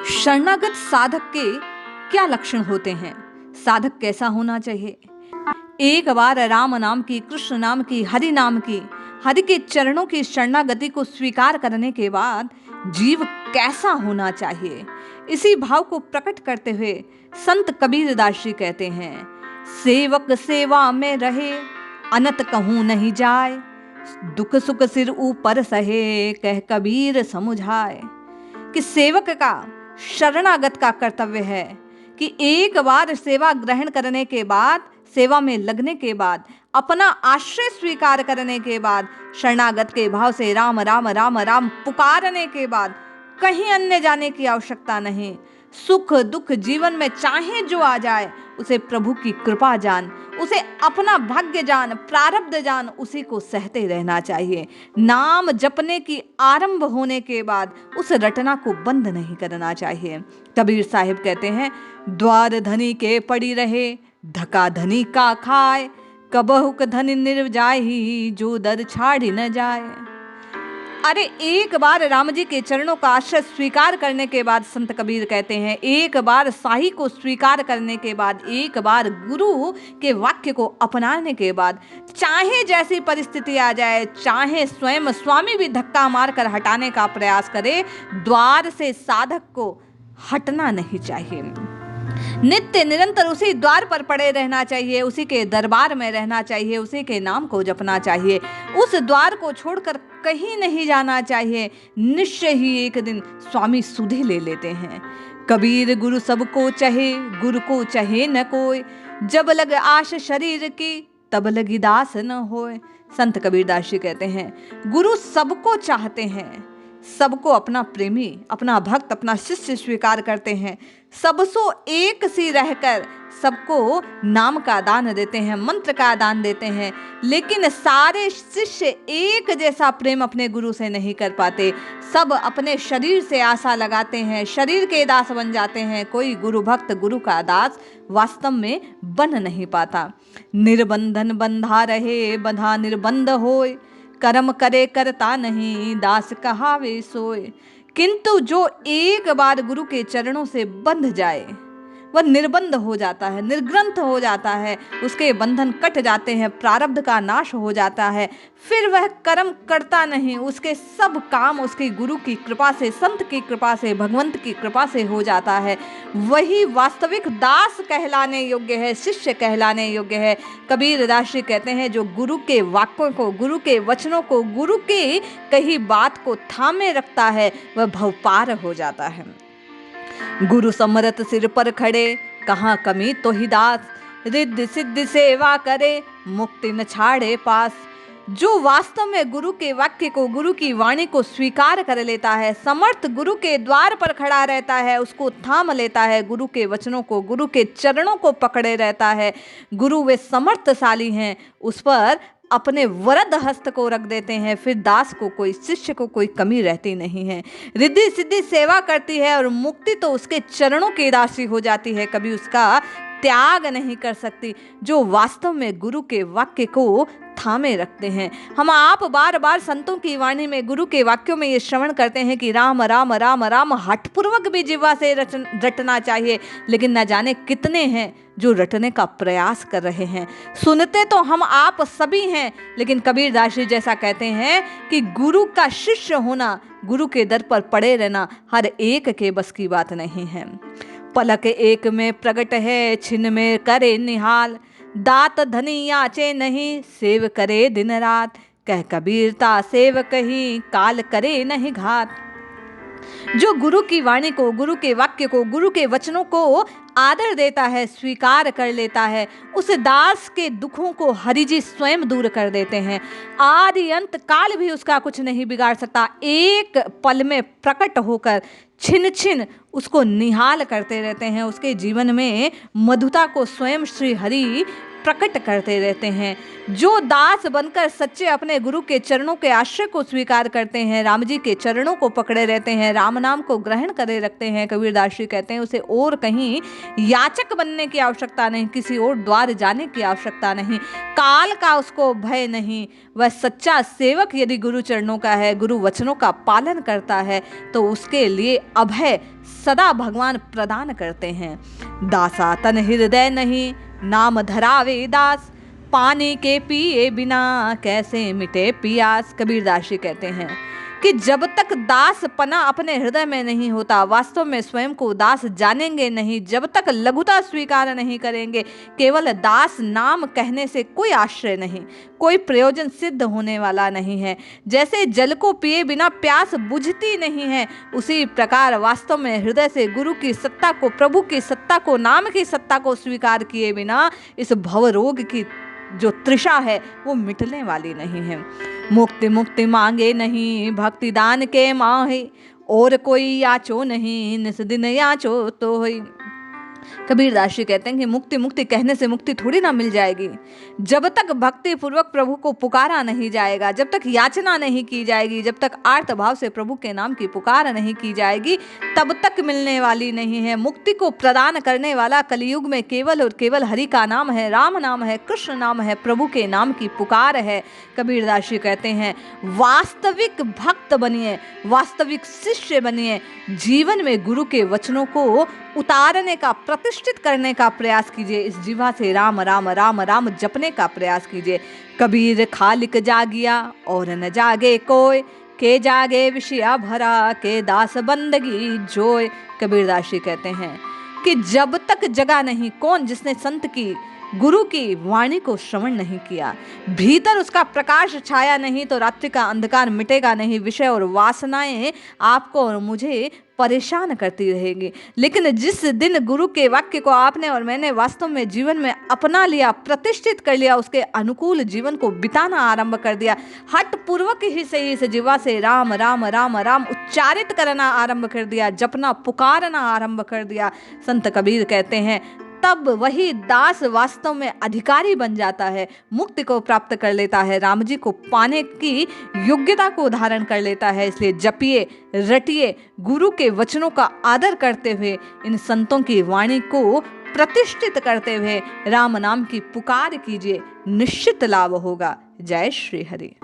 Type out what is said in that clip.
शरणागत साधक के क्या लक्षण होते हैं? साधक कैसा होना चाहिए? एक बार राम नाम की, कृष्ण नाम की, हरि नाम की, हरि के चरणों की शरणागति को स्वीकार करने के बाद जीव कैसा होना चाहिए, इसी भाव को प्रकट करते हुए संत कबीरदास जी कहते हैं, सेवक सेवा में रहे, अनत कहूं नहीं जाए, दुख सुख सिर ऊपर सहे, कह कबीर समुझाए। कि सेवक का, शरणागत का कर्तव्य है कि एक बार सेवा ग्रहण करने के बाद, सेवा में लगने के बाद, अपना आश्रय स्वीकार करने के बाद, शरणागत के भाव से राम राम राम राम पुकारने के बाद कहीं अन्य जाने की आवश्यकता नहीं। सुख दुख जीवन में चाहे जो आ जाए, उसे प्रभु की कृपा जान, उसे अपना भाग्य जान, प्रारब्ध जान, उसी को सहते रहना चाहिए। नाम जपने की आरंभ होने के बाद उस रटना को बंद नहीं करना चाहिए। कबीर साहिब कहते हैं, द्वार धनी के पड़ी रहे, धका धनी का खाए, कबहुक धनी निर्जाही, जो दर छाड़ी न जाए। अरे एक बार राम जी के चरणों का आश्रय स्वीकार करने के बाद, संत कबीर कहते हैं, एक बार साई को स्वीकार करने के बाद, एक बार गुरु के वाक्य को अपनाने के बाद, चाहे जैसी परिस्थिति आ जाए, चाहे स्वयं स्वामी भी धक्का मारकर हटाने का प्रयास करे, द्वार से साधक को हटना नहीं चाहिए। नित्य निरंतर उसी द्वार पर पड़े रहना चाहिए, उसी के दरबार में रहना चाहिए, उसी के नाम को जपना चाहिए, उस द्वार को छोड़कर कहीं नहीं जाना चाहिए। निश्चय ही एक दिन स्वामी सुधे ले लेते हैं। कबीर गुरु सबको चाहे, गुरु को चाहे न कोई, जब लग आश शरीर की, तब लगी दास न होए। संत कबीरदास जी कहते हैं, गुरु सबको चाहते हैं, सबको अपना प्रेमी, अपना भक्त, अपना शिष्य स्वीकार करते हैं, सबसो एक सी रहकर सबको नाम का दान देते हैं, मंत्र का दान देते हैं, लेकिन सारे शिष्य एक जैसा प्रेम अपने गुरु से नहीं कर पाते। सब अपने शरीर से आशा लगाते हैं, शरीर के दास बन जाते हैं। कोई गुरु भक्त गुरु का दास वास्तव में बन नहीं पाता। निर्बंधन बंधा रहे, बंधा निर्बंध होए, कर्म करे करता नहीं, दास कहावे सोए। किंतु जो एक बार गुरु के चरणों से बंध जाए, वह निर्बंध हो जाता है, निर्ग्रंथ हो जाता है, उसके बंधन कट जाते हैं, प्रारब्ध का नाश हो जाता है। फिर वह कर्म करता नहीं, उसके सब काम उसके गुरु की कृपा से, संत की कृपा से, भगवंत की कृपा से हो जाता है। वही वास्तविक दास कहलाने योग्य है, शिष्य कहलाने योग्य है। कबीरदास जी कहते हैं, जो गुरु के वाक्यों को, गुरु के वचनों को, गुरु की कही बात को थामे रखता है, वह भवपार हो जाता है। गुरु समरत सिर पर खड़े, कहाँ कमी तो ही दास, रिद्धि सिद्धि सेवा करे, मुक्ति न छाड़े पास। जो वास्तव में गुरु के वाक्य को, गुरु की वाणी को स्वीकार कर लेता है, समर्थ गुरु के द्वार पर खड़ा रहता है, उसको थाम लेता है, गुरु के वचनों को, गुरु के चरणों को पकड़े रहता है, गुरु वे समर्थशाली हैं, उस पर अपने वरद हस्त को रख देते हैं, फिर दास को, कोई शिष्य को कोई कमी रहती नहीं है। रिद्धि सिद्धि सेवा करती है और मुक्ति तो उसके चरणों की राशि हो जाती है, कभी उसका त्याग नहीं कर सकती। जो वास्तव में गुरु के वाक्य को थामे रखते हैं। हम आप बार बार संतों की वाणी में, गुरु के वाक्यों में ये श्रवण करते हैं कि राम राम राम राम हठपूर्वक भी जिह्वा से रटना चाहिए, लेकिन न जाने कितने हैं जो रटने का प्रयास कर रहे हैं। सुनते तो हम आप सभी हैं, लेकिन कबीरदास जी जैसा कहते हैं कि गुरु का शिष्य होना, गुरु के दर पर पड़े रहना हर एक के बस की बात नहीं है। पलक एक में प्रगट है, छिन में करे निहाल, दात धनी याचे नहीं, सेव करे दिन रात, कह कबीरता सेव कही, काल करे नहीं घात। जो गुरु की वाणी को, गुरु के वाक्य को, गुरु के वचनों को आदर देता है, स्वीकार कर लेता है, उस दास के दुखों को हरि जी स्वयं दूर कर देते हैं। आदि अंत काल भी उसका कुछ नहीं बिगाड़ सकता। एक पल में प्रकट होकर छिन छिन उसको निहाल करते रहते हैं, उसके जीवन में मधुता को स्वयं श्री हरि प्रकट करते रहते हैं। जो दास बनकर सच्चे अपने गुरु के चरणों के आश्रय को स्वीकार करते हैं, राम जी के चरणों को पकड़े रहते हैं, राम नाम को ग्रहण करे रखते हैं, कबीरदास जी कहते हैं उसे और कहीं याचक बनने की आवश्यकता नहीं, किसी और द्वार जाने की आवश्यकता नहीं, काल का उसको भय नहीं। वह सच्चा सेवक यदि गुरु चरणों का है, गुरु वचनों का पालन करता है, तो उसके लिए अभय सदा भगवान प्रदान करते हैं। दासा तन हृदय नहीं, नाम धरावे दास, पानी के पिए बिना कैसे मिटे पियास। कबीरदास जी कहते हैं कि जब तक दास पना अपने हृदय में नहीं होता, वास्तव में स्वयं को दास जानेंगे नहीं, जब तक लघुता स्वीकार नहीं करेंगे, केवल दास नाम कहने से कोई आश्रय नहीं, कोई प्रयोजन सिद्ध होने वाला नहीं है। जैसे जल को पिए बिना प्यास बुझती नहीं है, उसी प्रकार वास्तव में हृदय से गुरु की सत्ता को, प्रभु की सत्ता को, नाम की सत्ता को स्वीकार किए बिना इस भवरोग की जो तृषा है वो मिटने वाली नहीं है। मुक्ति मुक्ति मांगे नहीं, भक्ति दान के माहे, और कोई याचो नहीं, निस दिन याचो तो होई। कबीरदास जी कहते हैं कि मुक्ति मुक्ति कहने से मुक्ति थोड़ी ना मिल जाएगी। जब तक भक्ति पूर्वक प्रभु को पुकारा नहीं जाएगा, जब तक याचना नहीं की जाएगी, जब तक आर्त भाव से प्रभु के नाम की पुकार नहीं की जाएगी, तब तक मिलने वाली नहीं है। मुक्ति को प्रदान करने वाला कलयुग में केवल और केवल हरि का नाम है, राम नाम है, कृष्ण नाम है, प्रभु के नाम की पुकार है। कबीरदास जी कहते हैं वास्तविक भक्त बनिए, वास्तविक शिष्य बनिए, जीवन में गुरु के वचनों को उतारने का, प्रतिष्ठित करने का प्रयास कीजिए। इस जीवा से राम राम राम राम जपने का प्रयास कीजिए। कबीर खालिक जागिया और न जागे कोई, के जागे विषया भरा, के दास बंदगी जोय। कबीरदास जी कहते हैं कि जब तक जगा नहीं कौन, जिसने संत की, गुरु की वाणी को श्रवण नहीं किया, भीतर उसका प्रकाश छाया नहीं, तो रात्रि का अंधकार मिटेगा नहीं। विषय और वासनाएं आपको और मुझे परेशान करती रहेगी। लेकिन जिस दिन गुरु के वाक्य को आपने और मैंने वास्तव में जीवन में अपना लिया, प्रतिष्ठित कर लिया, उसके अनुकूल जीवन को बिताना आरंभ कर दिया, हट पूर्वक ही सही से जीवा से राम राम राम राम उच्चारित करना आरंभ कर दिया, जपना पुकारना आरंभ कर दिया, संत कबीर कहते हैं तब वही दास वास्तव में अधिकारी बन जाता है, मुक्ति को प्राप्त कर लेता है, राम जी को पाने की योग्यता को धारण कर लेता है। इसलिए जपिए, रटिए, गुरु के वचनों का आदर करते हुए, इन संतों की वाणी को प्रतिष्ठित करते हुए राम नाम की पुकार कीजिए, निश्चित लाभ होगा। जय श्री हरि।